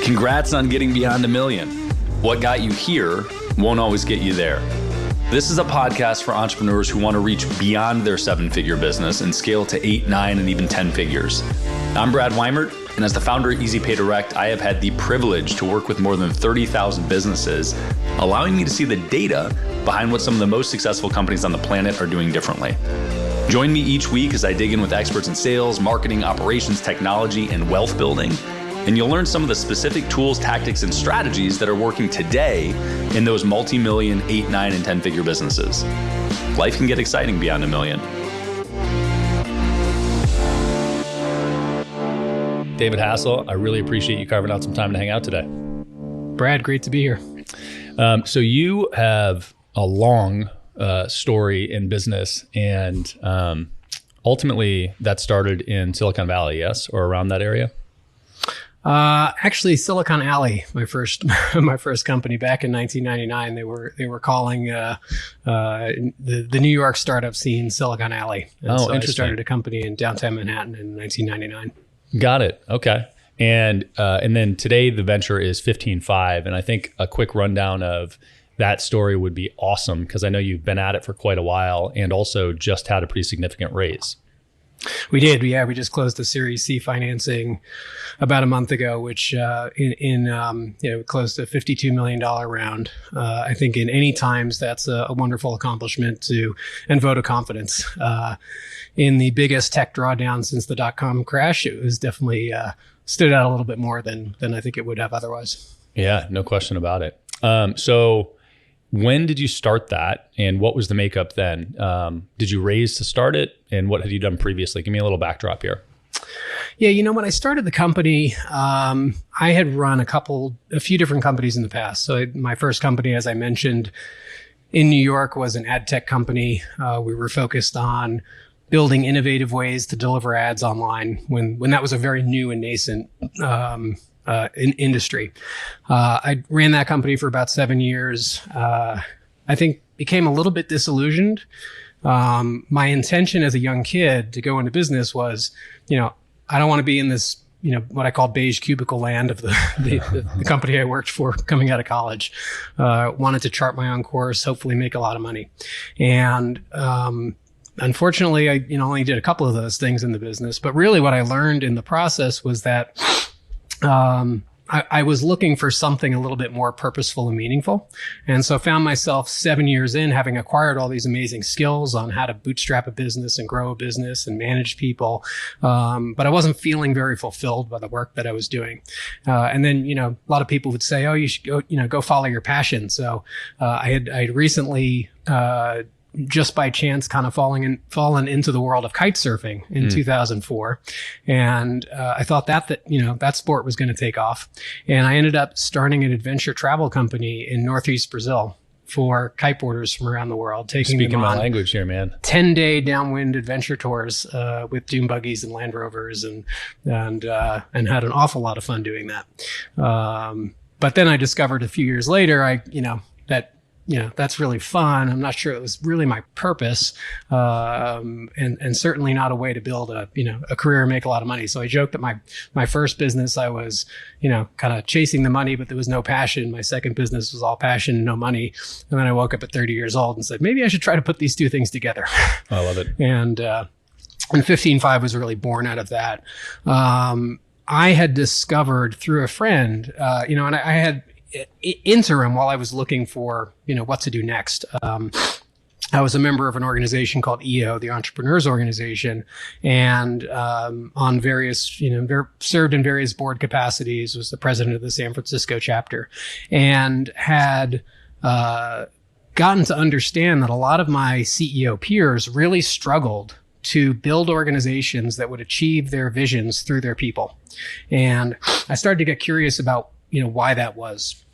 Congrats on getting beyond 1 million. What got you here won't always get you there. This is a podcast for entrepreneurs who want to reach beyond their 7-figure business and scale to 8, 9, and even 10 figures. I'm Brad Weimert, and as the founder of Easy Pay Direct, I have had the privilege to work with more than 30,000 businesses, allowing me to see the data behind what some of the most successful companies on the planet are doing differently. Join me each week as I dig in with experts in sales, marketing, operations, technology, and wealth building. And you'll learn some of the specific tools, tactics, and strategies that are working today in those multi-million, 8, 9, and 10-figure businesses. Life can get exciting beyond 1 million. David Hassell, I really appreciate you carving out some time to hang out today. Brad, great to be here. So you have a long story in business, and ultimately that started in Silicon Valley, yes, or around that area? Actually, Silicon Alley, my first company back in 1999. They were calling the New York startup scene Silicon Alley. And so interesting. I started a company in downtown Manhattan in 1999. Got it. Okay. And then today the venture is 15.5, and I think a quick rundown of that story would be awesome because I know you've been at it for quite a while and also just had a pretty significant raise. We did. Yeah, we just closed the Series C financing about a month ago, which closed a $52 million round. I think in any times that's a wonderful accomplishment and vote of confidence. In the biggest tech drawdown since the dot-com crash, it was definitely stood out a little bit more than I think it would have otherwise. Yeah, no question about it. So when did you start that, and what was the makeup then? Did you raise to start it, and what had you done previously? Give me a little backdrop here. Yeah, when I started the company, I had run a few different companies in the past. So my first company, as I mentioned, in New York was an ad tech company. We were focused on building innovative ways to deliver ads online when that was a very new and nascent industry. I ran that company for about 7 years. I think became a little bit disillusioned. My intention as a young kid to go into business was, I don't want to be in this, what I call beige cubicle land of the company I worked for coming out of college. Wanted to chart my own course, hopefully make a lot of money. And, unfortunately, I only did a couple of those things in the business. But really what I learned in the process was that I was looking for something a little bit more purposeful and meaningful. And so found myself 7 years in, having acquired all these amazing skills on how to bootstrap a business and grow a business and manage people. But I wasn't feeling very fulfilled by the work that I was doing. And then, a lot of people would say, oh, you should go follow your passion. So I had recently just by chance kind of fallen into the world of kite surfing in 2004. And I thought that sport was going to take off. And I ended up starting an adventure travel company in Northeast Brazil for kiteboarders from around the world, taking Speaking them on my language here, man. 10-day downwind adventure tours with dune buggies and Land Rovers and had an awful lot of fun doing that. But then I discovered a few years later, that's really fun. I'm not sure it was really my purpose, and certainly not a way to build a career and make a lot of money. So I joked that my first business, I was, kind of chasing the money, but there was no passion. My second business was all passion, no money. And then I woke up at 30 years old and said, maybe I should try to put these two things together. I love it. And 15.5 was really born out of that. I had discovered through a friend, and I had interim while I was looking for, what to do next. I was a member of an organization called EO, the Entrepreneurs Organization, and on various, served in various board capacities, was the president of the San Francisco chapter, and had gotten to understand that a lot of my CEO peers really struggled to build organizations that would achieve their visions through their people. And I started to get curious about, why that was.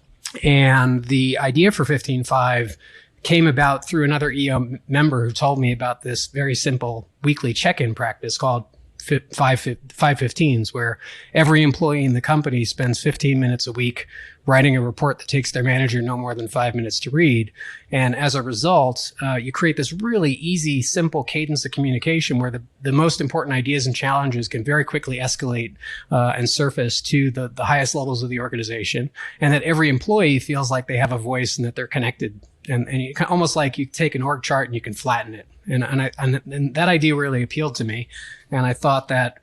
And the idea for 15.5 came about through another EO member who told me about this very simple weekly check-in practice called 515s, where every employee in the company spends 15 minutes a week writing a report that takes their manager no more than 5 minutes to read. And as a result, you create this really easy, simple cadence of communication where the most important ideas and challenges can very quickly escalate and surface to the highest levels of the organization, and that every employee feels like they have a voice and that they're connected. And you can, almost like you take an org chart and you can flatten it. And that idea really appealed to me. And I thought that,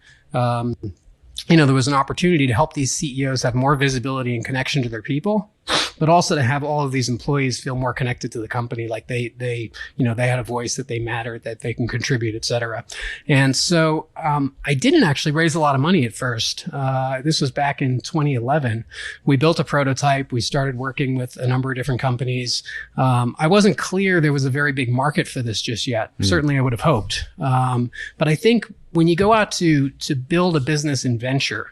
there was an opportunity to help these CEOs have more visibility and connection to their people, but also to have all of these employees feel more connected to the company, like they had a voice, that they mattered, that they can contribute, et cetera. And so I didn't actually raise a lot of money at first. This was back in 2011. We built a prototype. We started working with a number of different companies. I wasn't clear there was a very big market for this just yet. Certainly I would have hoped. But I think when you go out to build a business in venture,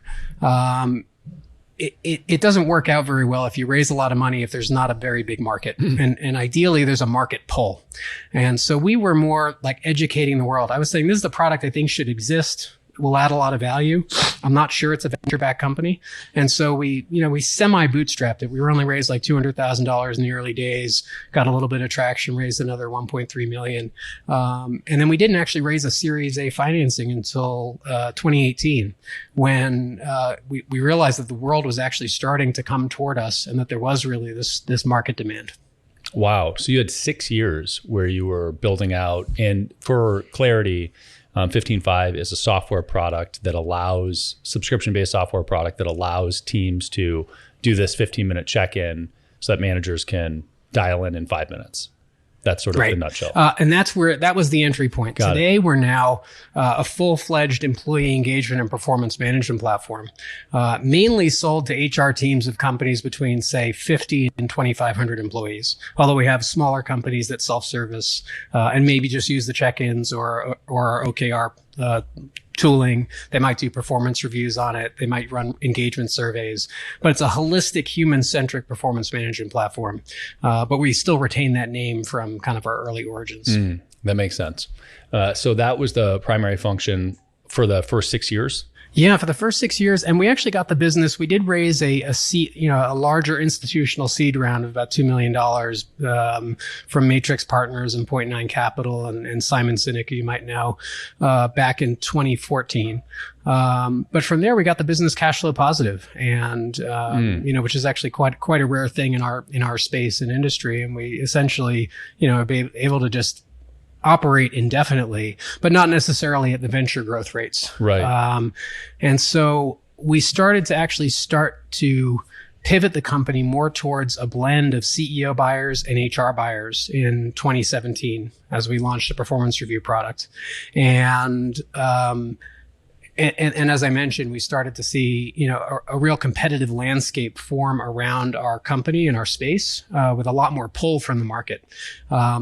it doesn't work out very well if you raise a lot of money if there's not a very big market. And ideally, there's a market pull. And so we were more like educating the world. I was saying, this is the product I think should exist, will add a lot of value. I'm not sure it's a venture-backed company. And so we semi-bootstrapped it. We were only raised like $200,000 in the early days, got a little bit of traction, raised another 1.3 million. And then we didn't actually raise a Series A financing until 2018, when we realized that the world was actually starting to come toward us and that there was really this market demand. Wow. So you had 6 years where you were building out, and for clarity, 15.5 is a software product that allows, subscription-based software product that allows teams to do this 15-minute check-in so that managers can dial in 5 minutes. That's sort of the nutshell. And that was the entry point. Today, we're now a full-fledged employee engagement and performance management platform, mainly sold to HR teams of companies between, say, 50 and 2,500 employees. Although we have smaller companies that self-service and maybe just use the check-ins or OKR tooling. They might do performance reviews on it. They might run engagement surveys, but it's a holistic, human-centric performance management platform. But we still retain that name from kind of our early origins. That makes sense. So that was the primary function for the first 6 years? Yeah, for the first 6 years. And we actually got the business. We did raise a seed, a larger institutional seed round of about $2 million from Matrix Partners and Point Nine Capital and Simon Sinek, who you might know, back in 2014. But from there, we got the business cash flow positive, and which is actually quite a rare thing in our space and industry. And we essentially, be able to just operate indefinitely, but not necessarily at the venture growth rates. Right. And so we started to pivot the company more towards a blend of CEO buyers and HR buyers in 2017 as we launched a performance review product. And as I mentioned, we started to see, a real competitive landscape form around our company and our space, with a lot more pull from the market.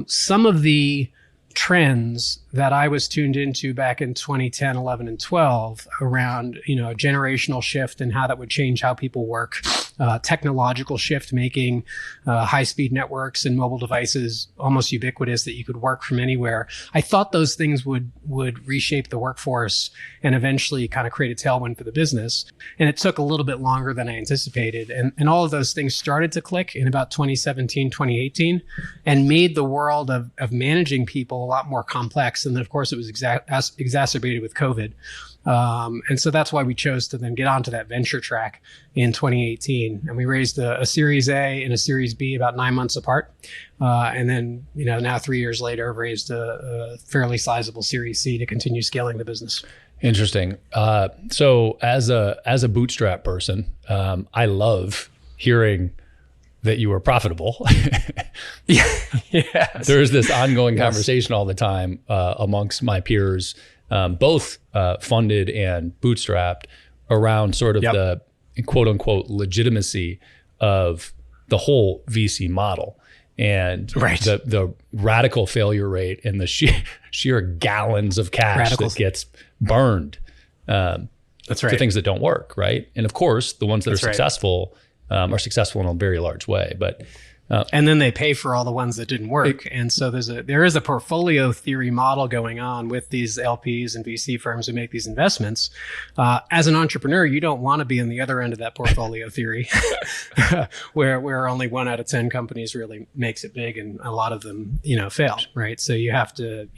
Some of the trends that I was tuned into back in 2010, 11, and 12 around, a generational shift and how that would change how people work, technological shift, making high-speed networks and mobile devices almost ubiquitous, that you could work from anywhere. I thought those things would reshape the workforce and eventually kind of create a tailwind for the business. And it took a little bit longer than I anticipated. And all of those things started to click in about 2017, 2018, and made the world of managing people a lot more complex. And then, of course, it was exacerbated with COVID. And so that's why we chose to then get onto that venture track in 2018. And we raised a Series A and a Series B about 9 months apart. And then, now 3 years later, I've raised a fairly sizable Series C to continue scaling the business. Interesting. So as a bootstrap person, I love hearing that you were profitable. Yes. There's this ongoing conversation all the time amongst my peers, both funded and bootstrapped, around sort of the quote unquote legitimacy of the whole VC model, and the radical failure rate and the sheer gallons of cash that gets burned to things that don't work, right? And of course, the ones that are successful are successful in a very large way. But And then they pay for all the ones that didn't work. And so there is a portfolio theory model going on with these LPs and VC firms who make these investments. As an entrepreneur, you don't want to be on the other end of that portfolio theory, where only 1 out of 10 companies really makes it big, and a lot of them, fail, right? So you have to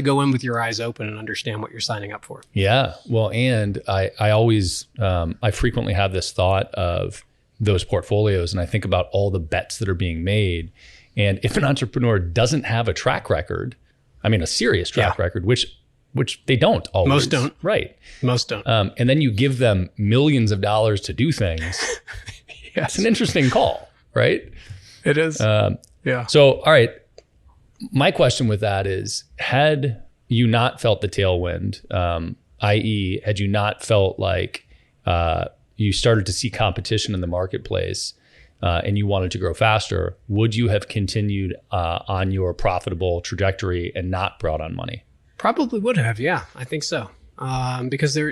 go in with your eyes open and understand what you're signing up for. Yeah. Well, and I always, I frequently have this thought of those portfolios, and I think about all the bets that are being made. And if an entrepreneur doesn't have a track record, a serious track record, which they don't always. Most don't. Right. Most don't. And then you give them millions of dollars to do things. It's an interesting call, right? It is. Yeah. So, all right. My question with that is, had you not felt the tailwind, i.e., had you not felt like you started to see competition in the marketplace and you wanted to grow faster, would you have continued on your profitable trajectory and not brought on money? Probably would have. Yeah, I think so. Because there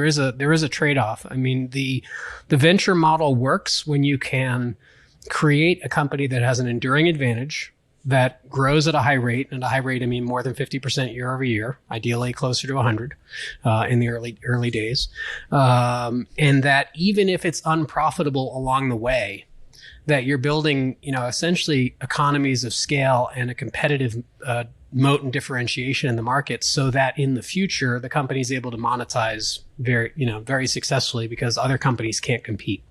is a trade-off. The venture model works when you can create a company that has an enduring advantage, that grows at a high rate, and a high rate, more than 50% year over year, ideally closer to 100 in the early days. And that even if it's unprofitable along the way, that you're building, essentially economies of scale and a competitive moat and differentiation in the market, so that in the future the company is able to monetize very successfully because other companies can't compete.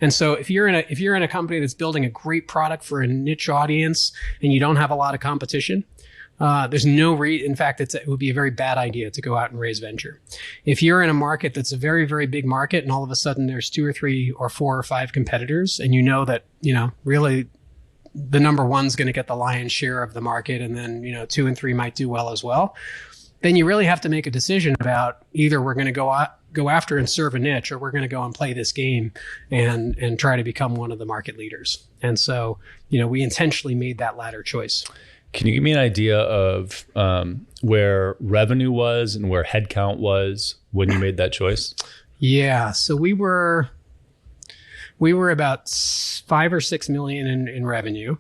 And so if you're in a company that's building a great product for a niche audience and you don't have a lot of competition, there's no in fact, it would be a very bad idea to go out and raise venture. If you're in a market that's a very, very big market and all of a sudden there's 2 or 3 or 4 or 5 competitors, and that, really the number one's going to get the lion's share of the market, and then 2 and 3 might do well as well, then you really have to make a decision about either we're going to go after and serve a niche, or we're going to go and play this game and try to become one of the market leaders. And so we intentionally made that latter choice. Can you give me an idea of where revenue was and where headcount was when you made that choice? Yeah, so we were about 5 or 6 million in revenue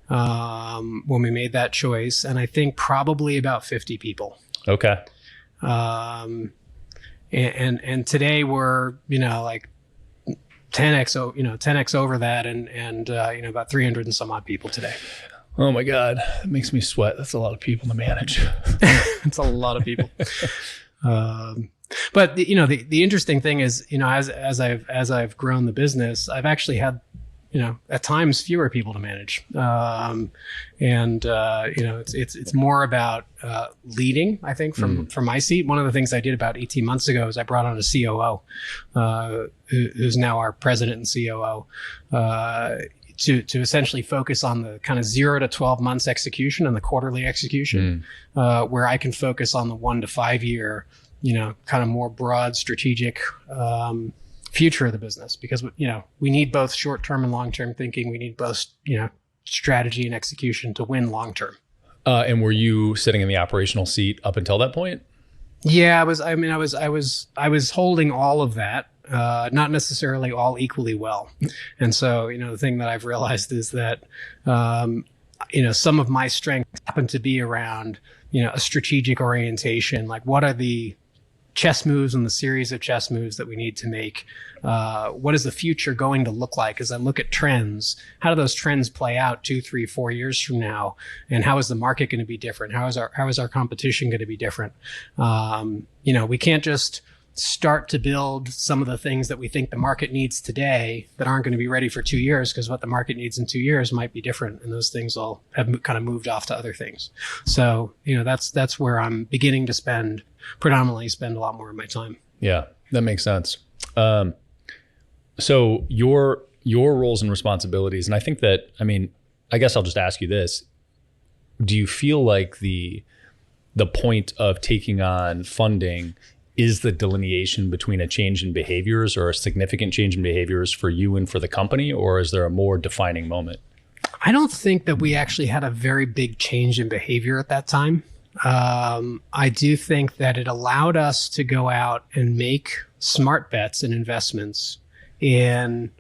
when we made that choice, and I think probably about 50 people. Okay. And today we're like 10x over that, and about 300 and some odd people today. Oh my God, that makes me sweat. That's a lot of people to manage. It's a lot of people. But the interesting thing is, as I've grown the business, I've actually had, at times fewer people to manage. It's more about leading, I think, from my seat. One of the things I did about 18 months ago is I brought on a COO, who's now our president and COO, to essentially focus on the kind of 0 to 12 months execution and the quarterly execution, where I can focus on the 1 to 5 year, kind of more broad strategic future of the business, because we need both short-term and long-term thinking. We need both strategy and execution to win long-term. And were you sitting in the operational seat up until that point? Yeah, I was holding all of that. Not necessarily all equally well. And so, the thing that I've realized is that, some of my strengths happen to be around, a strategic orientation. Like, what are the chess moves and the series of chess moves that we need to make? What is the future going to look like as I look at trends? How do those trends play out 2, 3, 4 years from now? And how is the market going to be different? How is our competition going to be different? We can't just start to build some of the things that we think the market needs today that aren't going to be ready for 2 years, because what the market needs in 2 years might be different, and those things will have kind of moved off to other things. So, that's where I'm beginning to predominantly spend a lot more of my time. Yeah, that makes sense. So your roles and responsibilities, and I think that, I guess I'll just ask you this. Do you feel like the point of taking on funding is the delineation between a change in behaviors or a significant change in behaviors for you and for the company, or is there a more defining moment? I don't think that we actually had a very big change in behavior at that time. I do think that it allowed us to go out and make smart bets and investments in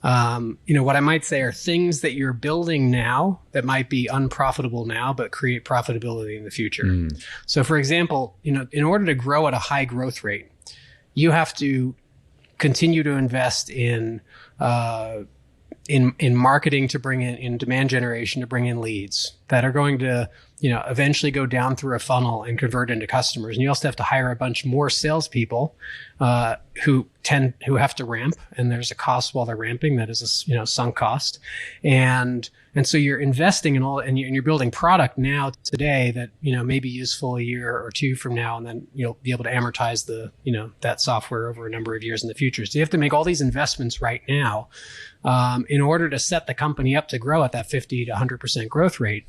What I might say are things that you're building now that might be unprofitable now, but create profitability in the future. So for example, in order to grow at a high growth rate, you have to continue to invest in marketing to bring in demand generation to bring in leads that are going to eventually go down through a funnel and convert into customers. And you also have to hire a bunch more salespeople who have to ramp, and there's a cost while they're ramping that is a sunk cost. And so you're investing in all, and you're building product now today that may be useful a year or two from now, and then you'll be able to amortize that software over a number of years in the future. So you have to make all these investments right now in order to set the company up to grow at that 50 to 100% growth rate.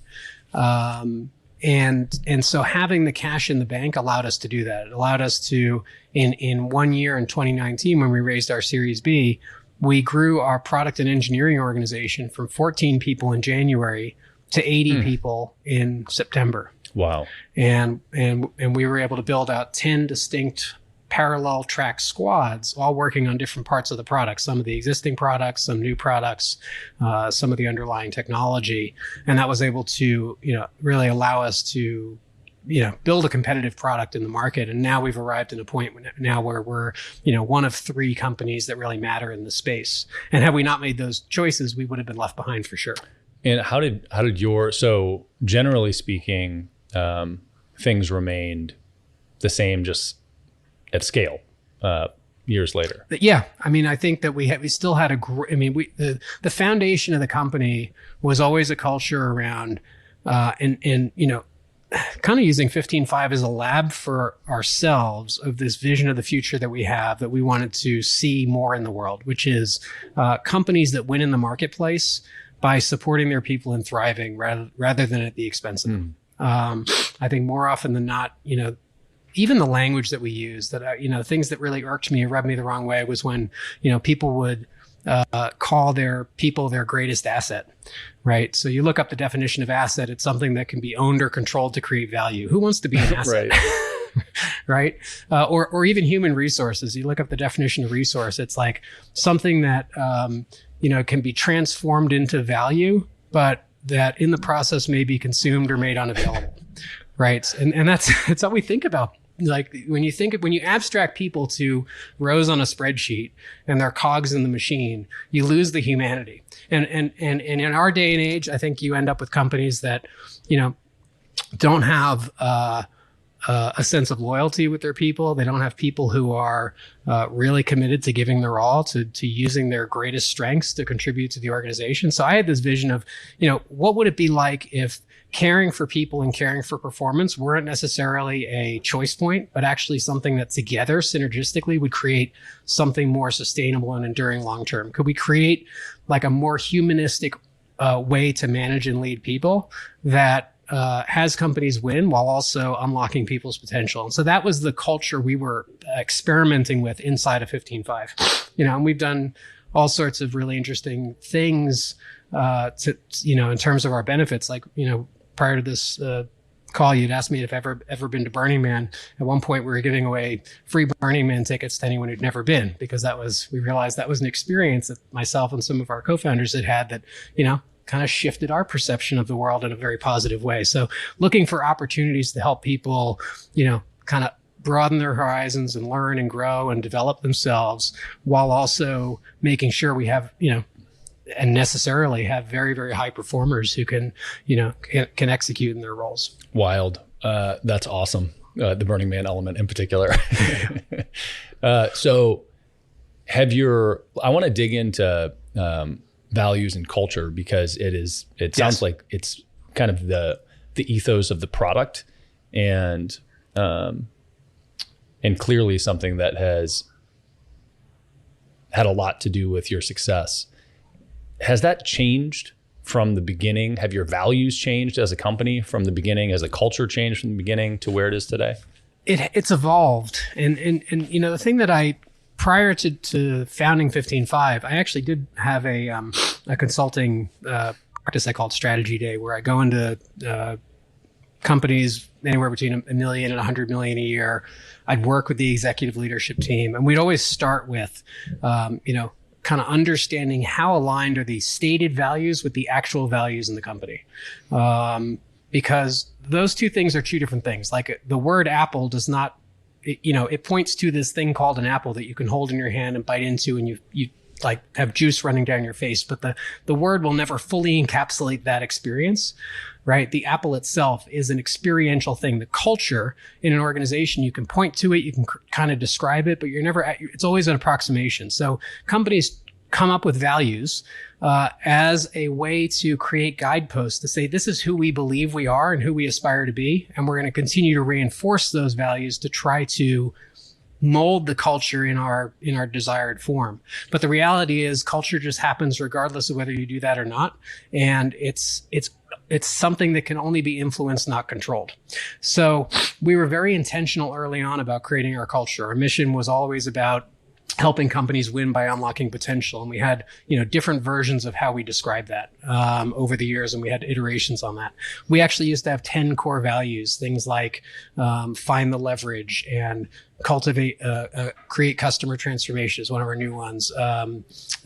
And so having the cash in the bank allowed us to do that. It allowed us to, in 1 year in 2019, when we raised our Series B, we grew our product and engineering organization from 14 people in January to 80 people in September. Wow. And we were able to build out 10 distinct parallel track squads, all working on different parts of the product, some of the existing products, some new products, some of the underlying technology. And that was able to, really allow us to, build a competitive product in the market. And now we've arrived at a point now where we're, one of 3 companies that really matter in the space. And had we not made those choices, we would have been left behind for sure. And how did so generally speaking, things remained the same, just at scale, years later? Yeah. I mean, I think that we still had the foundation of the company was always a culture around, kind of using 15.5 as a lab for ourselves of this vision of the future that we have, that we wanted to see more in the world, which is companies that win in the marketplace by supporting their people and thriving rather than at the expense of them. I think more often than not, even the language that we use, that things that really irked me or rubbed me the wrong way was when people would call their people their greatest asset, right? So you look up the definition of asset; it's something that can be owned or controlled to create value. Who wants to be an asset? Right? Or even human resources. You look up the definition of resource; it's like something that can be transformed into value, but that in the process may be consumed or made unavailable, right? And that's how we think about. Like when you abstract people to rows on a spreadsheet and they're cogs in the machine, you lose the humanity. And in our day and age, I think you end up with companies that, don't have a sense of loyalty with their people. They don't have people who are really committed to giving their all, to using their greatest strengths to contribute to the organization. So I had this vision of, what would it be like if caring for people and caring for performance weren't necessarily a choice point, but actually something that together synergistically would create something more sustainable and enduring long term? Could we create like a more humanistic way to manage and lead people that has companies win while also unlocking people's potential? And so that was the culture we were experimenting with inside of 15.5. And we've done all sorts of really interesting things in terms of our benefits. Like, prior to this call, you'd asked me if I've ever been to Burning Man. At one point, we were giving away free Burning Man tickets to anyone who'd never been, because we realized that was an experience that myself and some of our co-founders had that, kind of shifted our perception of the world in a very positive way. So looking for opportunities to help people, kind of broaden their horizons and learn and grow and develop themselves, while also making sure we have, and necessarily have very, very high performers who can execute in their roles. Wild. That's awesome. The Burning Man element in particular. So I want to dig into values and culture, because it sounds like it's kind of the ethos of the product, and clearly something that has had a lot to do with your success. Has that changed from the beginning? Have your values changed as a company from the beginning? Has the culture changed from the beginning to where it is today? It's evolved. And the thing that prior to founding 15.5, I actually did have a consulting practice I called Strategy Day, where I go into companies anywhere between $1 million and $100 million a year. I'd work with the executive leadership team, and we'd always start with, kind of understanding how aligned are the stated values with the actual values in the company. Because those two things are two different things. Like the word apple does not, it points to this thing called an apple that you can hold in your hand and bite into, and you like have juice running down your face, but the word will never fully encapsulate that experience, right? The apple itself is an experiential thing. The culture in an organization, you can point to it, you can kind of describe it, but it's always an approximation. So companies come up with values as a way to create guideposts to say, this is who we believe we are and who we aspire to be. And we're going to continue to reinforce those values to try to mold the culture in our desired form. But the reality is culture just happens regardless of whether you do that or not. And it's something that can only be influenced, not controlled. So we were very intentional early on about creating our culture. Our mission was always about helping companies win by unlocking potential. And we had, different versions of how we describe that over the years, and we had iterations on that. We actually used to have 10 core values, things like find the leverage and create customer transformation is one of our new ones.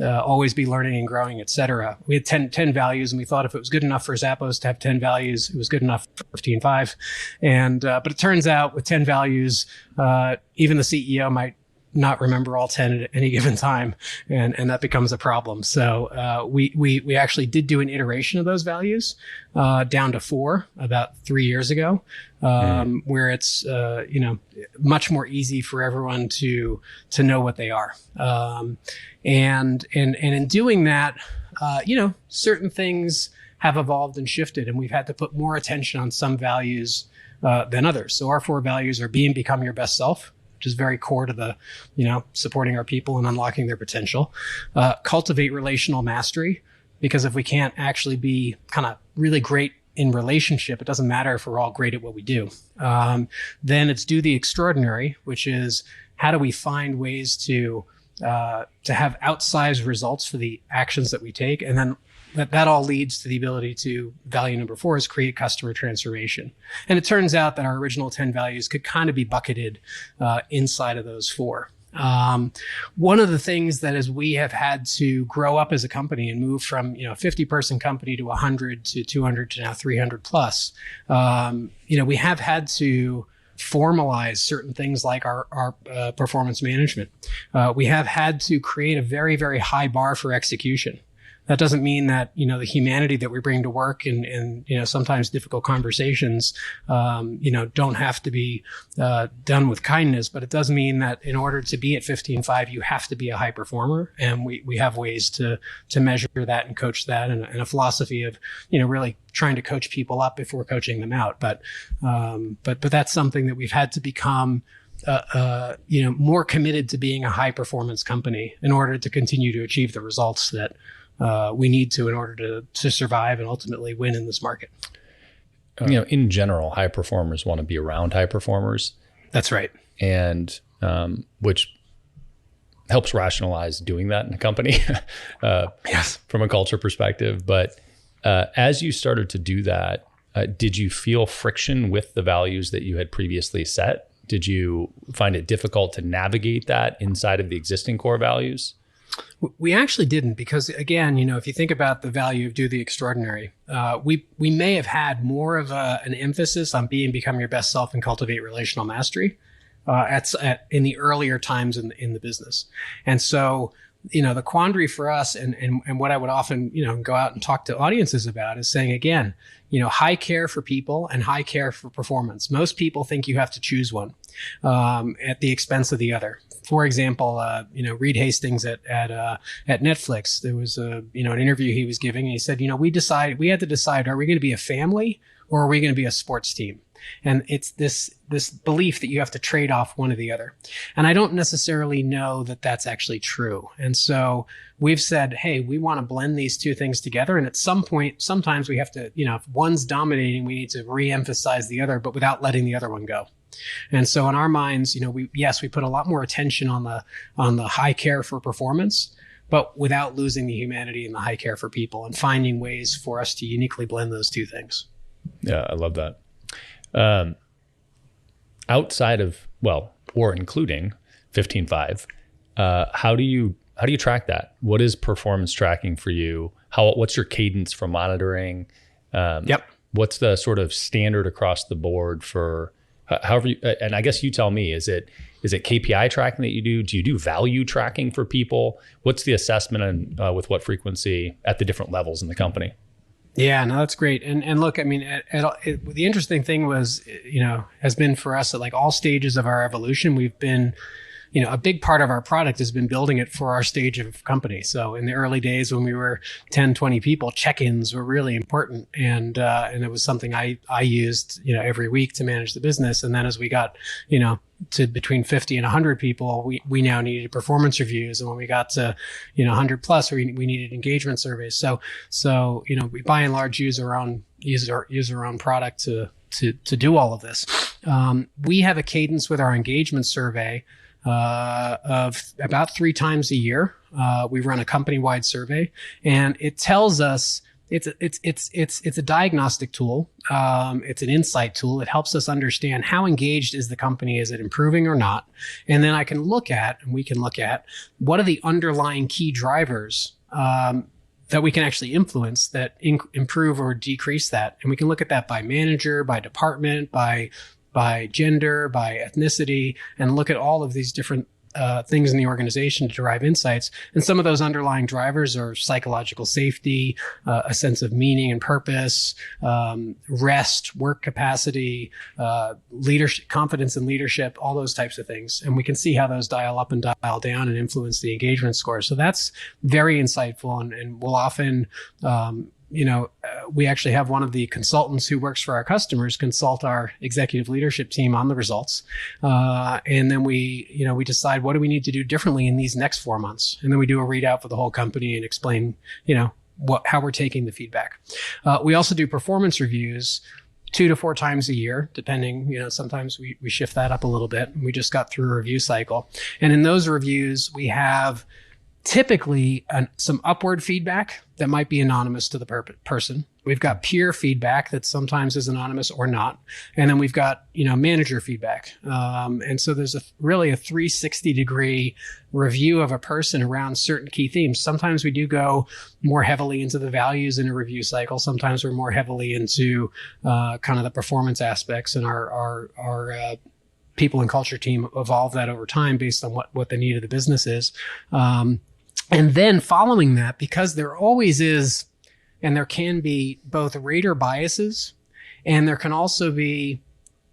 Always be learning and growing, et cetera. We had 10 values, and we thought if it was good enough for Zappos to have 10 values, it was good enough for 15.5. And, but it turns out with 10 values, even the CEO might not remember all 10 at any given time. And that becomes a problem. So, we actually did do an iteration of those values, down to 4 about 3 years ago, where it's, much more easy for everyone to know what they are. And in doing that, certain things have evolved and shifted, and we've had to put more attention on some values, than others. So our 4 values are be and become your best self, which is very core to the, supporting our people and unlocking their potential. Cultivate relational mastery, because if we can't actually be kind of really great in relationship, it doesn't matter if we're all great at what we do. Then it's do the extraordinary, which is how do we find ways to have outsized results for the actions that we take, and then that all leads to the ability to value number 4 is create customer transformation. And it turns out that our original 10 values could kind of be bucketed inside of those 4. One of the things that as we have had to grow up as a company and move from, 50 person company to 100 to 200 to now 300 plus, we have had to formalize certain things like our performance management. We have had to create a very, very high bar for execution. That doesn't mean that, the humanity that we bring to work and sometimes difficult conversations, don't have to be done with kindness, but it does mean that in order to be at 15.5, you have to be a high performer. And we have ways to measure that and coach that, and a philosophy of, really trying to coach people up before coaching them out. But that's something that we've had to become more committed to being a high performance company in order to continue to achieve the results that we need to in order to survive and ultimately win in this market. In general, high performers want to be around high performers. That's right. And which helps rationalize doing that in a company, yes, from a culture perspective. But as you started to do that, did you feel friction with the values that you had previously set? Did you find it difficult to navigate that inside of the existing core values? We actually didn't, because again, if you think about the value of do the extraordinary, we may have had more of an emphasis on be and become your best self and cultivate relational mastery in the earlier times in the business. And so, the quandary for us and what I would often, go out and talk to audiences about is saying, again, high care for people and high care for performance. Most people think you have to choose one at the expense of the other. For example, Reed Hastings at Netflix, there was an interview he was giving, and he said, we had to decide, are we going to be a family or are we going to be a sports team? And it's this belief that you have to trade off one or the other. And I don't necessarily know that that's actually true. And so we've said, hey, we want to blend these two things together. And at some point, sometimes we have to, if one's dominating, we need to re-emphasize the other, but without letting the other one go. And so in our minds, we put a lot more attention on the high care for performance, but without losing the humanity and the high care for people, and finding ways for us to uniquely blend those two things. Yeah, I love that. Outside of, or including 15.5, how do do you track that? What is performance tracking for you? What's your cadence for monitoring? What's the sort of standard across the board for however you, and I guess you tell me, is it KPI tracking that you do? Do you do value tracking for people? What's the assessment and with what frequency at the different levels in the company? Yeah, no, that's great. And look, I mean, the interesting thing was, has been for us at like all stages of our evolution, we've been, a big part of our product has been building it for our stage of company. So in the early days when we were 10, 20 people, check-ins were really important. And it was something I used, every week to manage the business. And then as we got, to between 50 and 100 people, we now needed performance reviews. And when we got to, 100 plus, we needed engagement surveys. So, we by and large use our own product to do all of this. We have a cadence with our engagement survey of about 3 times a year. We run a company-wide survey, and it tells us it's a diagnostic tool. It's an insight tool. It helps us understand how engaged is the company. Is it improving or not? And then we can look at what are the underlying key drivers that we can actually influence that improve or decrease that. And we can look at that by manager, by department, by gender, by ethnicity, and look at all of these different things in the organization to derive insights. And some of those underlying drivers are psychological safety, a sense of meaning and purpose, rest, work capacity, leadership, confidence in leadership, all those types of things. And we can see how those dial up and dial down and influence the engagement score. So that's very insightful, and we'll often we actually have one of the consultants who works for our customers consult our executive leadership team on the results. And then we decide what do we need to do differently in these next 4 months. And then we do a readout for the whole company and explain, how we're taking the feedback. We also do performance reviews 2 to 4 times a year, depending, sometimes we shift that up a little bit. We just got through a review cycle. And in those reviews, we have typically some upward feedback that might be anonymous to the person. We've got peer feedback that sometimes is anonymous or not. And then we've got, manager feedback. And so there's really a 360-degree review of a person around certain key themes. Sometimes we do go more heavily into the values in a review cycle. Sometimes we're more heavily into kind of the performance aspects, and our people and culture team evolve that over time based on what the need of the business is. And then following that, because there always is, and there can be both rater biases, and there can also be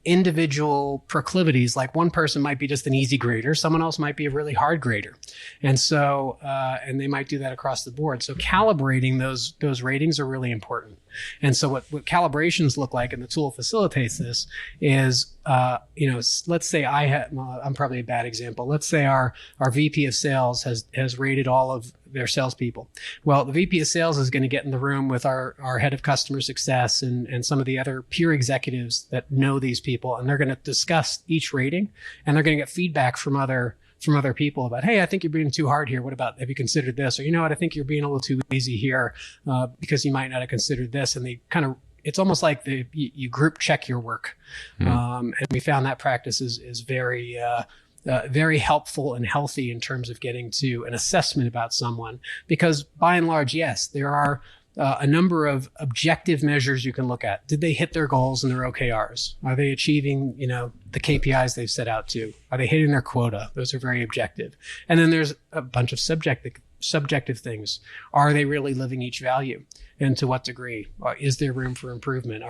individual proclivities. Like one person might be just an easy grader. Someone else might be a really hard grader. And so, and they might do that across the board. So calibrating those ratings are really important. And so what calibrations look like, and the tool facilitates this, is, let's say I'm probably a bad example. Let's say our VP of sales has rated all of their salespeople. Well, the VP of sales is going to get in the room with our head of customer success and some of the other peer executives that know these people, and they're going to discuss each rating, and they're going to get feedback from other people about, hey, I think you're being too hard here. What about, have you considered this? Or, I think you're being a little too easy here because you might not have considered this. And they kind of, it's almost like you group check your work. And we found that practice is very, very helpful and healthy in terms of getting to an assessment about someone, because by and large, yes, there are a number of objective measures you can look at. Did they hit their goals and their OKRs? Are they achieving, the KPIs they've set out to? Are they hitting their quota? Those are very objective. And then there's a bunch of subjective things. Are they really living each value? And to what degree? Is there room for improvement?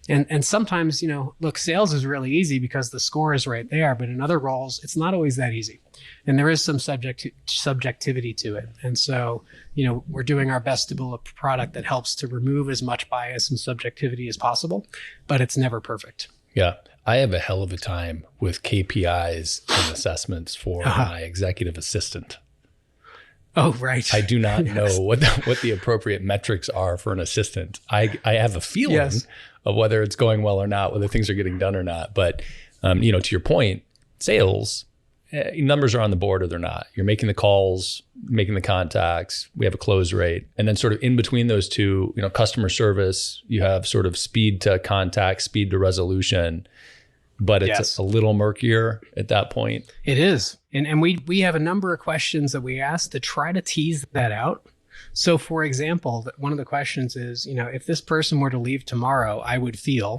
And sometimes, look, sales is really easy because the score is right there, but in other roles, it's not always that easy. And there is some subjectivity to it. And so, we're doing our best to build a product that helps to remove as much bias and subjectivity as possible, but it's never perfect. Yeah. I have a hell of a time with KPIs and assessments for my executive assistant. Oh, right. I do not know what the appropriate metrics are for an assistant. I have a feeling of whether it's going well or not, whether things are getting done or not. But, to your point, sales, numbers are on the board or they're not. You're making the calls, making the contacts. We have a close rate. And then sort of in between those two, customer service, you have sort of speed to contact, speed to resolution. but it's a little murkier at that point. It is. And we have a number of questions that we ask to try to tease that out. So, for example, one of the questions is, if this person were to leave tomorrow, I would feel,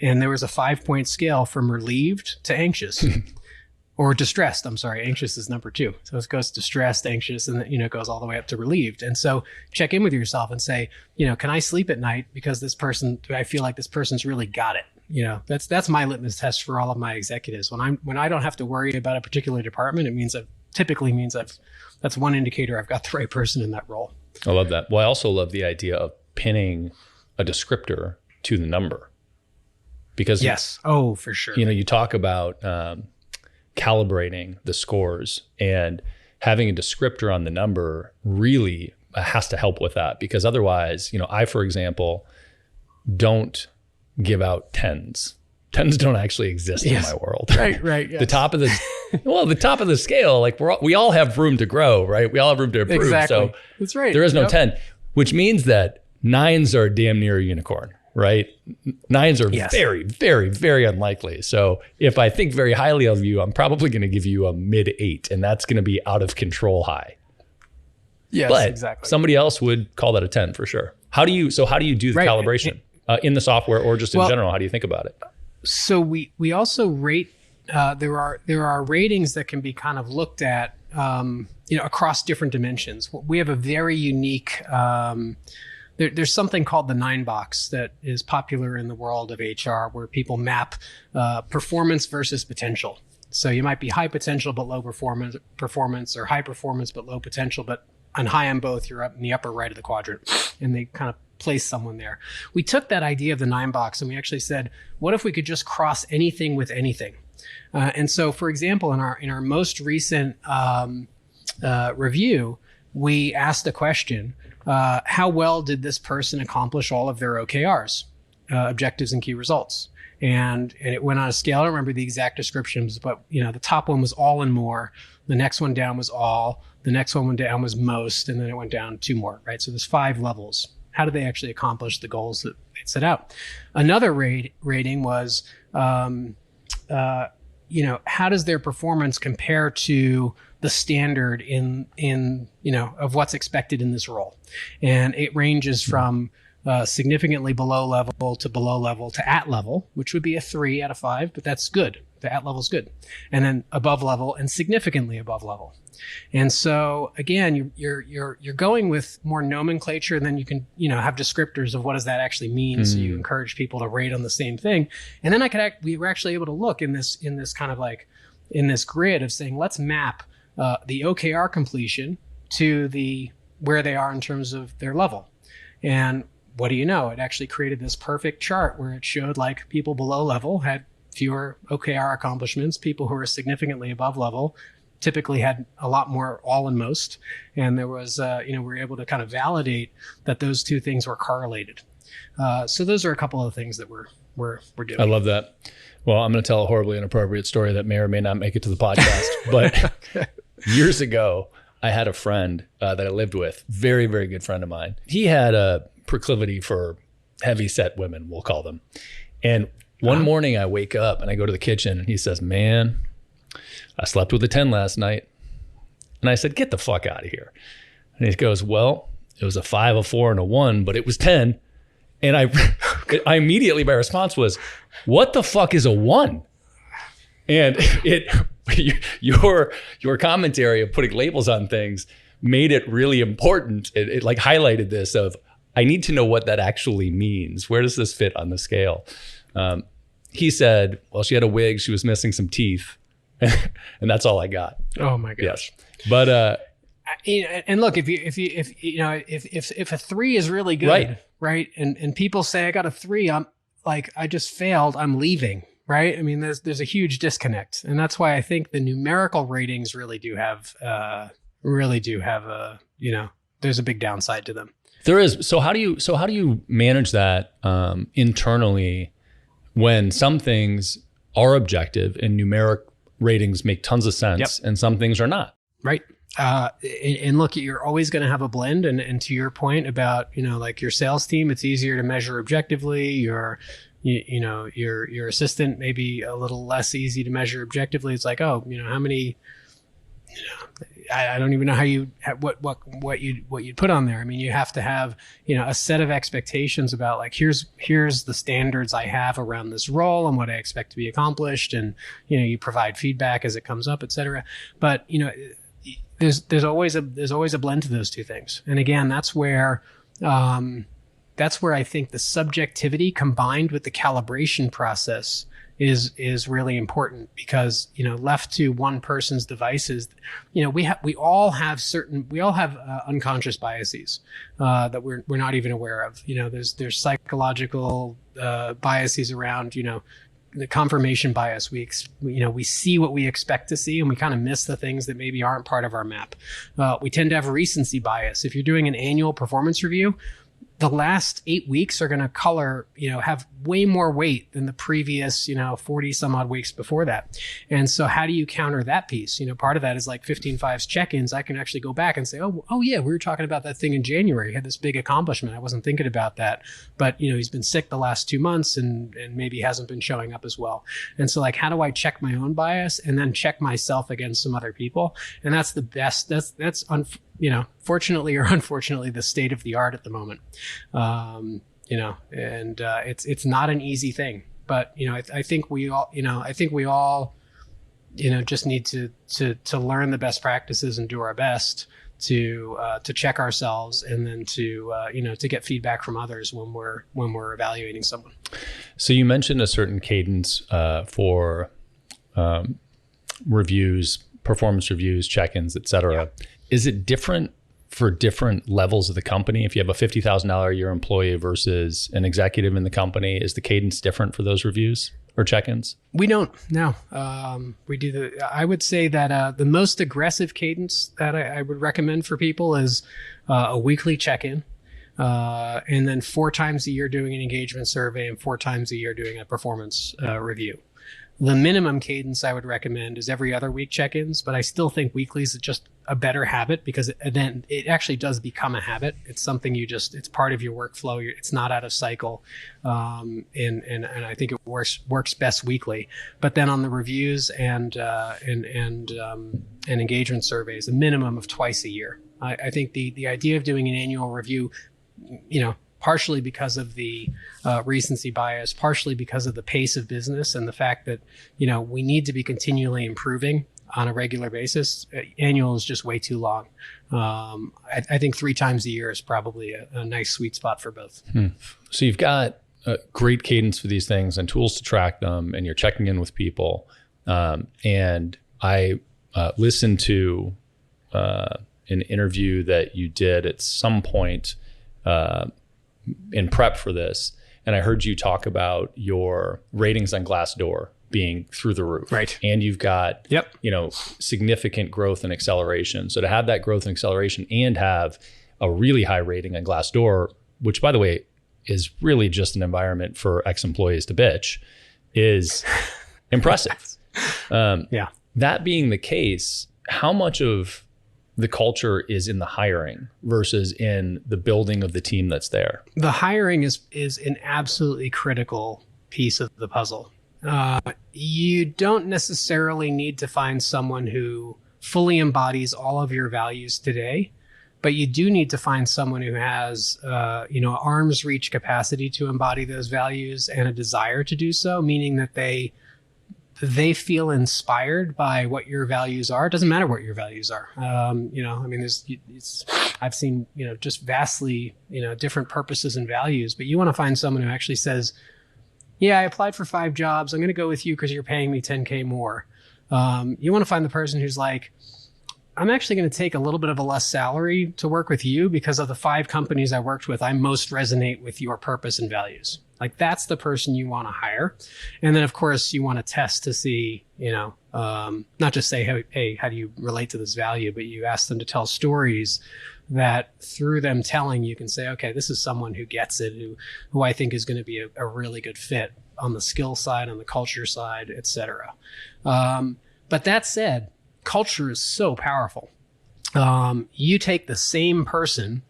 and there was a 5-point scale from relieved to anxious or distressed. I'm sorry. Anxious is number 2. So it goes distressed, anxious, and it goes all the way up to relieved. And so check in with yourself and say, can I sleep at night because I feel like this person's really got it. That's my litmus test for all of my executives. When I don't have to worry about a particular department, it typically means that's one indicator I've got the right person in that role. I love that. Well, I also love the idea of pinning a descriptor to the number, because yes, for sure. You talk about calibrating the scores, and having a descriptor on the number really has to help with that, because otherwise, I, for example, don't give out 10s. 10s don't actually exist in my world. Right. Yes. The top of the scale, like we all have room to grow, right? We all have room to improve. Exactly. So that's right. There is no 10, which means that 9s are damn near a unicorn, right? 9s are very, very, very unlikely. So if I think very highly of you, I'm probably going to give you a mid 8, and that's going to be out of control high. Yes, but exactly. Somebody else would call that a 10 for sure. How do you do the calibration in the software, or just in general? How do you think about it? So we also rate. There are ratings that can be kind of looked at, across different dimensions. We have a very unique. There's something called the 9-box that is popular in the world of HR, where people map performance versus potential. So you might be high potential but low performance, or high performance but low potential, but on high on both, you're up in the upper right of the quadrant, and they kind of place someone there. We took that idea of the 9-box and we actually said, what if we could just cross anything with anything? And so, for example, in our most recent review, we asked the question, how well did this person accomplish all of their OKRs, objectives and key results? And it went on a scale. I don't remember the exact descriptions, but the top one was all and more. The next one down was all. The next one down was most, and then it went down 2 more, right? So there's 5 levels. How did they actually accomplish the goals that they set out? Another rating was, how does their performance compare to the standard in of what's expected in this role? And it ranges from significantly below level to at level, which would be a 3 out of 5, but that's good. The at level is good. And then above level and significantly above level. And so again, you're going with more nomenclature, and then you can have descriptors of what does that actually mean. So you encourage people to rate on the same thing. And then we were actually able to look in this kind of like in this grid of saying, let's map the OKR completion to where they are in terms of their level. And what do you know? It actually created this perfect chart where it showed like people below level had fewer OKR accomplishments. People who are significantly above level typically had a lot more all and most. And there was, we were able to kind of validate that those two things were correlated. So those are a couple of things that we're doing. I love that. Well, I'm going to tell a horribly inappropriate story that may or may not make it to the podcast. But years ago, I had a friend that I lived with, very, very good friend of mine. He had a proclivity for heavy set women, we'll call them. And one morning I wake up and I go to the kitchen and he says, man, I slept with a 10 last night. And I said, get the fuck out of here. And he goes, well, it was a 5, a 4, and a 1, but it was 10. And I immediately, my response was, what the fuck is a 1? And your commentary of putting labels on things made it really important. It like highlighted this of, I need to know what that actually means. Where does this fit on the scale? He said, well, she had a wig, she was missing some teeth. And that's all I got. Oh my gosh. Yes. But and look, if a 3 is really good, right? And people say I got a 3, I'm like, I just failed, I'm leaving, right? I mean, there's a huge disconnect, and that's why I think the numerical ratings really do have there's a big downside to them. There is. So how do you manage that internally when some things are objective and numeric ratings make tons of sense, and some things are not? Right. And look, you're always going to have a blend. And to your point about, like your sales team, it's easier to measure objectively. Your your assistant may be a little less easy to measure objectively. It's like, oh, how many, I don't even know what you'd put on there. I mean, you have to have, a set of expectations about like, here's the standards I have around this role and what I expect to be accomplished. And, you provide feedback as it comes up, et cetera. But, there's always a blend to those two things. And again, that's where I think the subjectivity combined with the calibration process is really important, because left to one person's devices, we all have unconscious biases that we're not even aware of. There's psychological biases around the confirmation bias. We see what we expect to see, and we kind of miss the things that maybe aren't part of our map. We tend to have recency bias. If you're doing an annual performance review, the last 8 weeks are going to have way more weight than the previous, 40 some odd weeks before that. And so how do you counter that piece? Part of that is like 15.5's check-ins. I can actually go back and say, oh yeah, we were talking about that thing in January. He had this big accomplishment. I wasn't thinking about that, but he's been sick the last 2 months and maybe hasn't been showing up as well. And so like, how do I check my own bias and then check myself against some other people? And that's the best. That's fortunately or unfortunately, the state of the art at the moment. It's not an easy thing, but I think we all just need to learn the best practices and do our best to check ourselves, and then to get feedback from others when we're evaluating someone. So you mentioned a certain cadence for reviews, performance reviews, check-ins, et cetera. Yeah. Is it different for different levels of the company? If you have a $50,000 a year employee versus an executive in the company, is the cadence different for those reviews or check-ins? We don't. No. We do I would say that the most aggressive cadence that I would recommend for people is a weekly check-in, and then 4 times a year doing an engagement survey, and 4 times a year doing a performance review. The minimum cadence I would recommend is every other week check-ins, but I still think weeklies is just a better habit, because then it actually does become a habit. It's something it's part of your workflow. It's not out of cycle. And I think it works best weekly. But then on the reviews and engagement surveys, a minimum of twice a year. I think the idea of doing an annual review, partially because of the recency bias, partially because of the pace of business and the fact that, we need to be continually improving on a regular basis. Annual is just way too long. I think 3 times a year is probably a nice sweet spot for both. So you've got a great cadence for these things and tools to track them, and you're checking in with people. And I listened to an interview that you did at some point in prep for this, and I heard you talk about your ratings on Glassdoor being through the roof. Right. And you've got, significant growth and acceleration. So to have that growth and acceleration and have a really high rating on Glassdoor, which by the way, is really just an environment for ex-employees to bitch, is impressive. Yeah. That being the case, how much of the culture is in the hiring versus in the building of the team that's there? The hiring is an absolutely critical piece of the puzzle. You don't necessarily need to find someone who fully embodies all of your values today, but you do need to find someone who has, arm's reach capacity to embody those values and a desire to do so, meaning that they feel inspired by what your values are. It doesn't matter what your values are. I've seen, just vastly, different purposes and values, but you want to find someone who actually says, yeah, I applied for 5 jobs. I'm going to go with you because you're paying me $10K more. You want to find the person who's like, I'm actually going to take a little bit of a less salary to work with you because of the 5 companies I worked with, I most resonate with your purpose and values. Like, that's the person you want to hire. And then, of course, you want to test to see, not just say, hey, how do you relate to this value? But you ask them to tell stories that through them telling, you can say, okay, this is someone who gets it, who I think is going to be a really good fit on the skill side, on the culture side, et cetera. But that said, culture is so powerful. You take the same person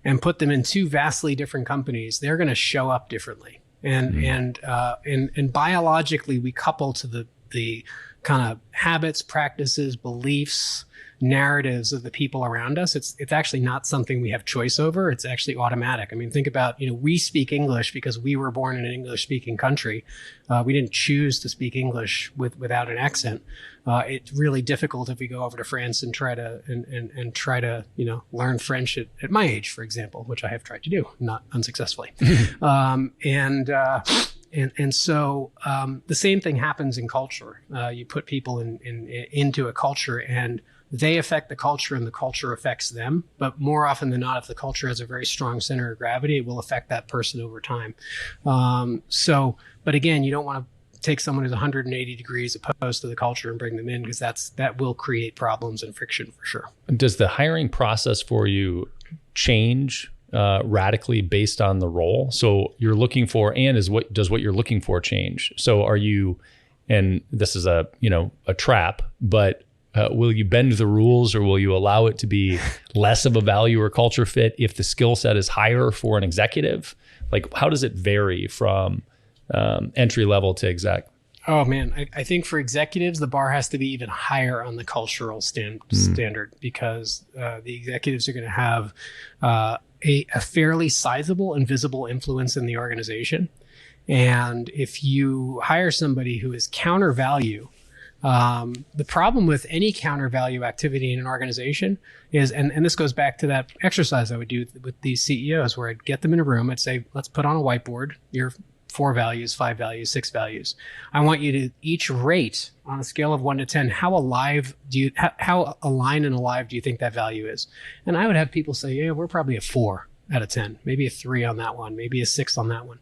and put them in 2 vastly different companies, they're going to show up differently. and biologically we couple to the kind of habits, practices, beliefs, narratives of the people around us. It's actually not something we have choice over. It's actually automatic. I mean, think about, we speak English because we were born in an English speaking country. We didn't choose to speak English without an accent. It's really difficult if we go over to France and try to learn French at my age, for example, which I have tried to do, not unsuccessfully. And so the same thing happens in culture. You put people into a culture and they affect the culture and the culture affects them. But more often than not, if the culture has a very strong center of gravity, it will affect that person over time. But again, you don't want to take someone who's 180 degrees opposed to the culture and bring them in, because that will create problems and friction for sure. Does the hiring process for you change radically based on the role? So you're looking for, and does what you're looking for change? So are you, and this is a trap, but will you bend the rules, or will you allow it to be less of a value or culture fit if the skill set is higher for an executive? Like, how does it vary from entry level to exec? Oh man, I think for executives, the bar has to be even higher on the cultural standard, because the executives are going to have a fairly sizable and visible influence in the organization. And if you hire somebody who is counter value, the problem with any counter value activity in an organization is, and this goes back to that exercise I would do with these CEOs, where I'd get them in a room, I'd say, let's put on a whiteboard your 4 values, 5 values, 6 values. I want you to each rate on a scale of 1 to 10, how aligned and alive do you think that value is? And I would have people say, yeah, we're probably a 4 out of 10, maybe a 3 on that one, maybe a 6 on that one.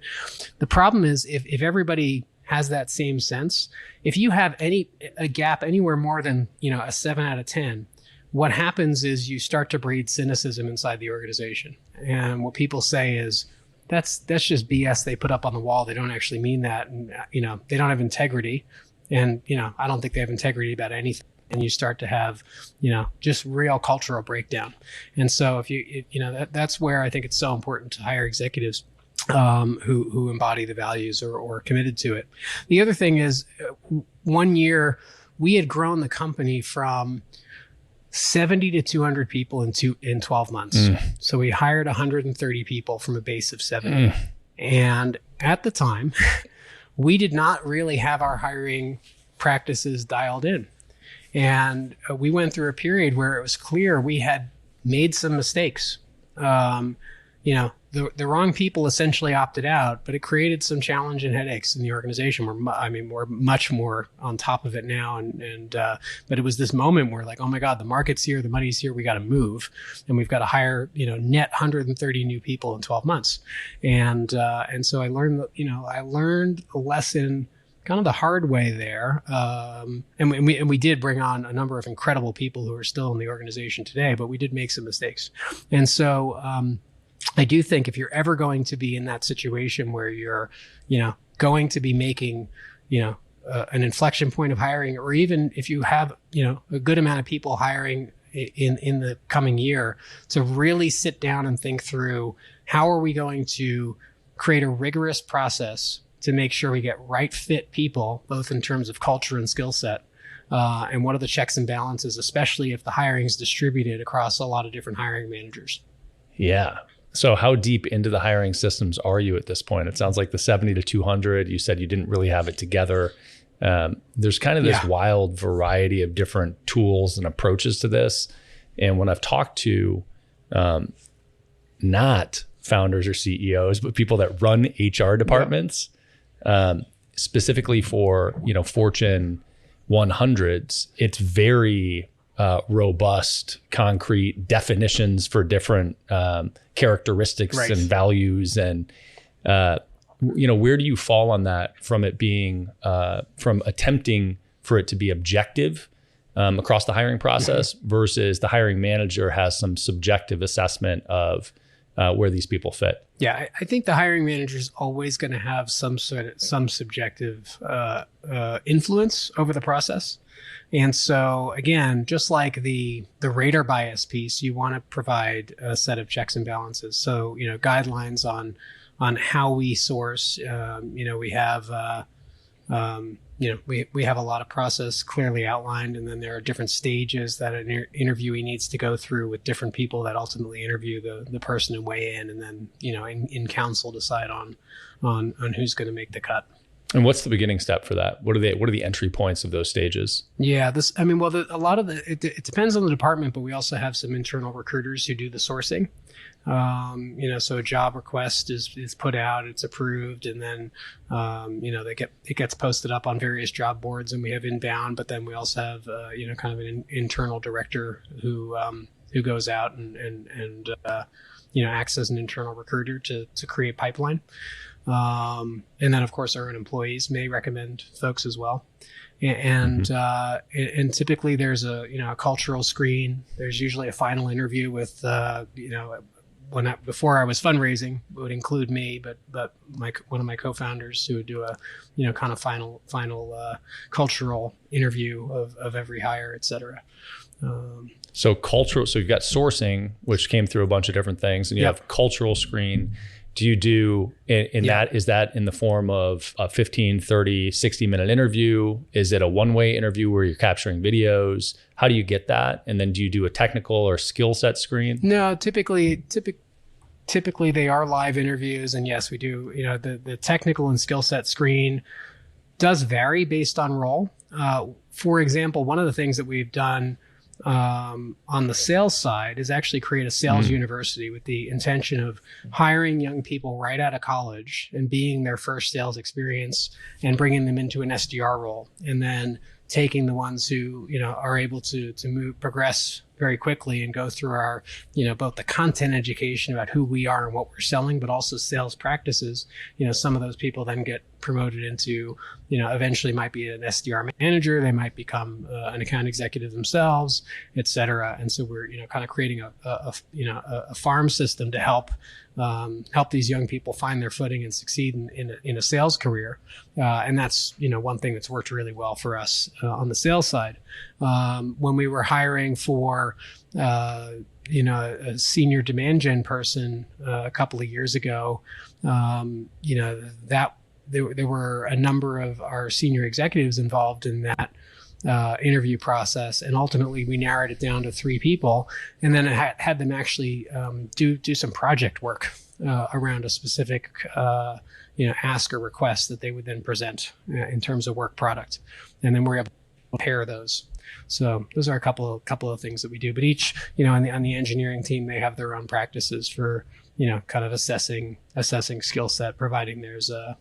The problem is if everybody has that same sense, if you have a gap anywhere more than, a 7 out of 10, what happens is you start to breed cynicism inside the organization. And what people say is, that's just BS they put up on the wall. They don't actually mean that. And, they don't have integrity. And, I don't think they have integrity about anything. And you start to have, just real cultural breakdown. And so that's where I think it's so important to hire executives who embody the values or committed to it. The other thing is, one year we had grown the company from 70 to 200 people in 12 months. So we hired 130 people from a base of 70. And at the time, we did not really have our hiring practices dialed in. And we went through a period where it was clear we had made some mistakes. The wrong people essentially opted out, but it created some challenge and headaches in the organization. We're much more on top of it now. But it was this moment where, like, oh my God, the market's here, the money's here, we got to move, and we've got to hire, net 130 new people in 12 months. And so I learned a lesson kind of the hard way there. And we did bring on a number of incredible people who are still in the organization today, but we did make some mistakes. And so, I do think if you're ever going to be in that situation where you're, going to be making, an inflection point of hiring, or even if you have, a good amount of people hiring in the coming year, to really sit down and think through, how are we going to create a rigorous process to make sure we get right fit people, both in terms of culture and skill set. And what are the checks and balances, especially if the hiring is distributed across a lot of different hiring managers? Yeah. So how deep into the hiring systems are you at this point? It sounds like the 70 to 200, you said you didn't really have it together. There's kind of this wild variety of different tools and approaches to this. And when I've talked to not founders or CEOs, but people that run HR departments, specifically for, Fortune 100s, it's very robust, concrete definitions for different characteristics and values. And, where do you fall on that, from it being, from attempting for it to be objective across the hiring process versus the hiring manager has some subjective assessment of where these people fit? Yeah, I think the hiring manager is always going to have some subjective influence over the process. And so, again, just like the radar bias piece, you want to provide a set of checks and balances. So, guidelines on how we source. We have we have a lot of process clearly outlined, and then there are different stages that an interviewee needs to go through with different people that ultimately interview the person and weigh in, and then in council decide on who's going to make the cut. And what's the beginning step for that? What are the entry points of those stages? Yeah, a lot of it depends on the department, but we also have some internal recruiters who do the sourcing. So a job request is put out, it's approved, and then it gets posted up on various job boards, and we have inbound. But then we also have kind of an internal director who goes out and acts as an internal recruiter to create pipeline. And then of course our own employees may recommend folks as well. And typically there's a cultural screen. There's usually a final interview with before I was fundraising, it would include me, but one of my co-founders who would do a kind of final cultural interview of every hire, et cetera. So you've got sourcing, which came through a bunch of different things, and you have cultural screen. Do you do that? Is that in the form of a 15, 30, 60-minute interview? Is it a one-way interview where you're capturing videos? How do you get that? And then do you do a technical or skill set screen? No, typically they are live interviews. And yes, we do, the technical and skill set screen does vary based on role. For example, one of the things that we've done on the sales side is actually create a sales university with the intention of hiring young people right out of college and being their first sales experience and bringing them into an SDR role, and then taking the ones who are able to progress very quickly and go through our both the content education about who we are and what we're selling, but also sales practices. Some of those people then get promoted into eventually might be an SDR manager, they might become an account executive themselves, et cetera. And so we're kind of creating a farm system to help these young people find their footing and succeed in a sales career. And that's, one thing that's worked really well for us on the sales side. When we were hiring for, a senior demand gen person a couple of years ago, that there were a number of our senior executives involved in that interview process, and ultimately we narrowed it down to 3 people, and then had them actually do some project work around a specific ask or request that they would then present in terms of work product, and then we're able to pair those. So those are a couple of things that we do, but each on the engineering team, they have their own practices for kind of assessing skill set, providing there's a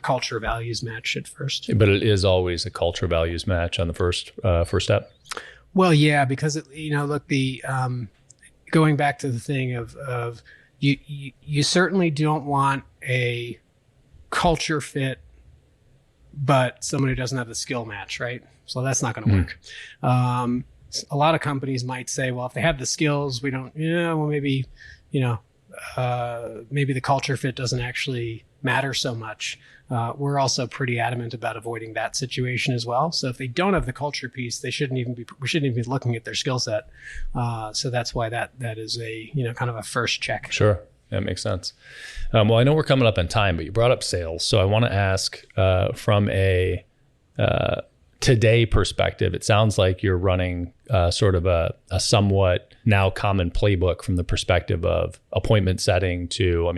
culture values match at first. But it is always a culture values match on the first step. Well, yeah, because look, the going back to the thing of you certainly don't want a culture fit, but someone who doesn't have the skill match, right? So that's not going to work. A lot of companies might say, well, if they have the skills, we don't, maybe the culture fit doesn't actually matter so much. We're also pretty adamant about avoiding that situation as well. So if they don't have the culture piece, we shouldn't even be looking at their skill set. So that's why that is a, kind of a first check. Sure. That makes sense. Well, I know we're coming up on time, but you brought up sales. So I want to ask from a today perspective, it sounds like you're running sort of a somewhat now common playbook from the perspective of appointment setting to,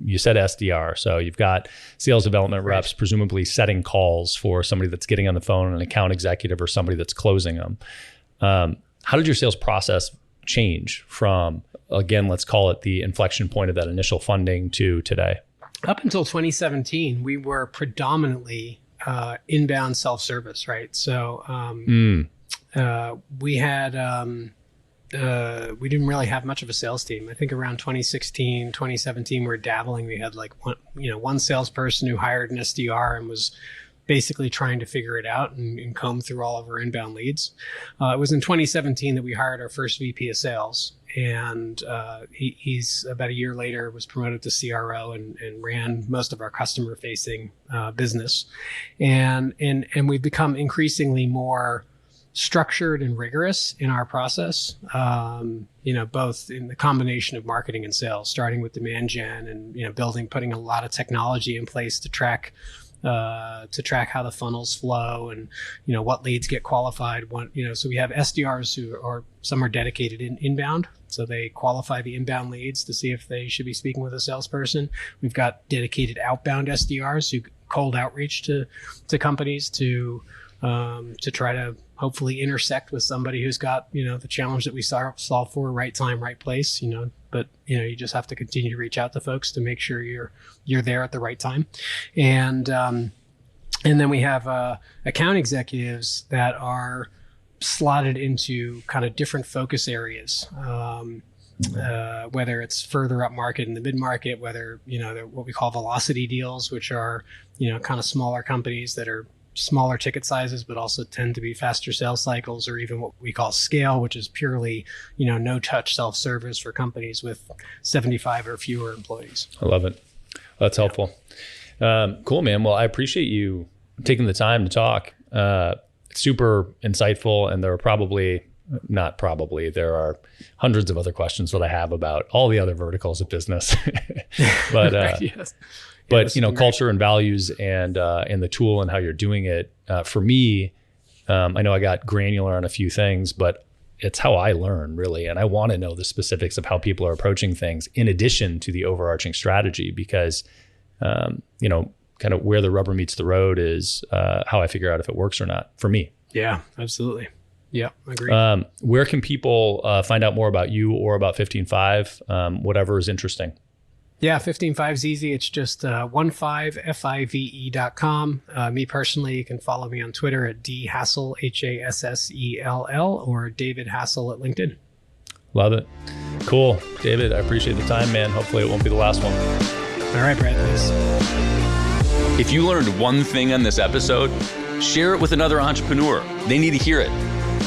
you said SDR. So you've got sales development reps, presumably setting calls for somebody that's getting on the phone, an account executive or somebody that's closing them. How did your sales process change from, again, let's call it the inflection point of that initial funding to today? Up until 2017, we were predominantly inbound self-service, right? So we had we didn't really have much of a sales team. I think around 2016, 2017, we were dabbling. We had like one salesperson who hired an SDR and was basically trying to figure it out and comb through all of our inbound leads. It was in 2017 that we hired our first VP of sales. And he's about a year later was promoted to CRO and ran most of our customer facing business. And we've become increasingly more structured and rigorous in our process, both in the combination of marketing and sales, starting with demand gen and, putting a lot of technology in place to track how the funnels flow and, what leads get qualified. So we have SDRs some are dedicated inbound. So they qualify the inbound leads to see if they should be speaking with a salesperson. We've got dedicated outbound SDRs who cold outreach to companies to try to hopefully intersect with somebody who's got, the challenge that we solve for, right time, right place, but you just have to continue to reach out to folks to make sure you're there at the right time. And then we have account executives that are slotted into kind of different focus areas, whether it's further up market in the mid market, whether, they're what we call velocity deals, which are, kind of smaller companies that are smaller ticket sizes, but also tend to be faster sales cycles, or even what we call scale, which is purely, no touch self-service for companies with 75 or fewer employees. I love it. That's helpful. Cool, man. Well, I appreciate you taking the time to talk. Super insightful. And there are hundreds of other questions that I have about all the other verticals of business, but, yes. But culture and values and the tool and how you're doing it. For me, I know I got granular on a few things, but it's how I learn really, and I want to know the specifics of how people are approaching things in addition to the overarching strategy, because kind of where the rubber meets the road is how I figure out if it works or not for me. Yeah, absolutely. Yeah, I agree. Where can people find out more about you or about 15Five? Whatever is interesting. Yeah, 15Five is easy. It's just 15five.com. Me personally, you can follow me on Twitter at dhassell, Hassell, or David Hassell at LinkedIn. Love it. Cool. David, I appreciate the time, man. Hopefully it won't be the last one. All right, Brad. Thanks. If you learned one thing on this episode, share it with another entrepreneur. They need to hear it.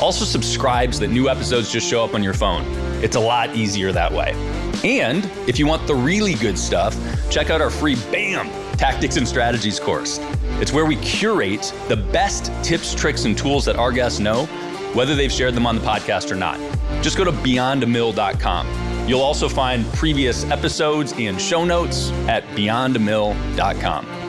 Also subscribe so that new episodes just show up on your phone. It's a lot easier that way. And if you want the really good stuff, check out our free BAM! Tactics and Strategies course. It's where we curate the best tips, tricks, and tools that our guests know, whether they've shared them on the podcast or not. Just go to beyondamill.com. You'll also find previous episodes and show notes at beyondamill.com.